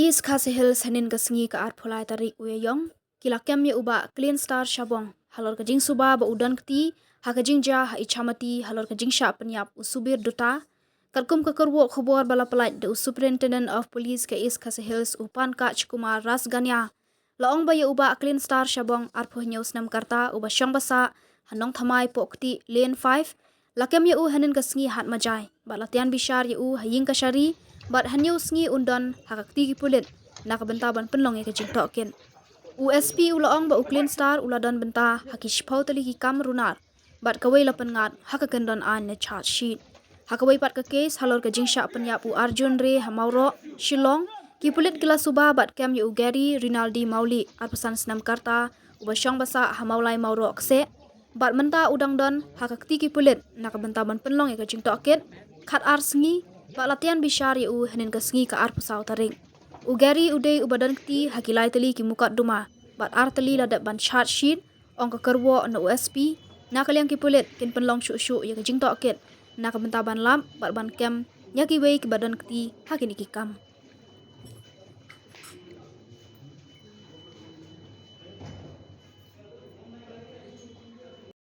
East Kasihil Senin ke Sngi ke Arpulai tarik uyayong kilakem ye uba Clean Star Shabong halor ke jing suba ba udan keti ha ke jing ja ha ichamati halor ke jing sha penyap usubir duta kalkum ke kerwo khobor bala pelat the Superintendent of Police ke East Kasihils upan kach kumar rasganya laong ba ye uba Clean Star Shabong arpuh nyaus nam karta uba syang basa hanong thamai pokti lane 5 lakem ye u hanin ke Sngi hat majai ba latian bishar ye u haying ke syari bat hanyu Sngi undon hakakti ki Pulit nak bentaban Pynlong ke Jingtohkit USP ulaong ba Clean Star uladon benta hakish pautali ki kam runar bat kawai lapan ngat hakakendon an ne charge sheet hakawai pat ke case halor ke jingsha penyap u Arjun Re Hamauro Shillong ki Pulit kila suba bat kem yu Gary Rinaldi Mauli arpesan senam karta ubasyang basa Hamaulai Mauro kse bat menta udang don hakakti ki Pulit nak bentaban Pynlong ke Jingtohkit khat ar Sngi ba latian bishar yu hanin ke Sngi ke ar pesau taring Ugari udai ubadan kti hakilai tali ki mukat duma bat ar tali ladat ban charge sheet ong ke kerwo na USP nak kaliang ki Pulit kin Pynlong syu ya ke Jingtohkit nak bentaban lam bat ban kem nyaki wei ki badan kti hakini ki kam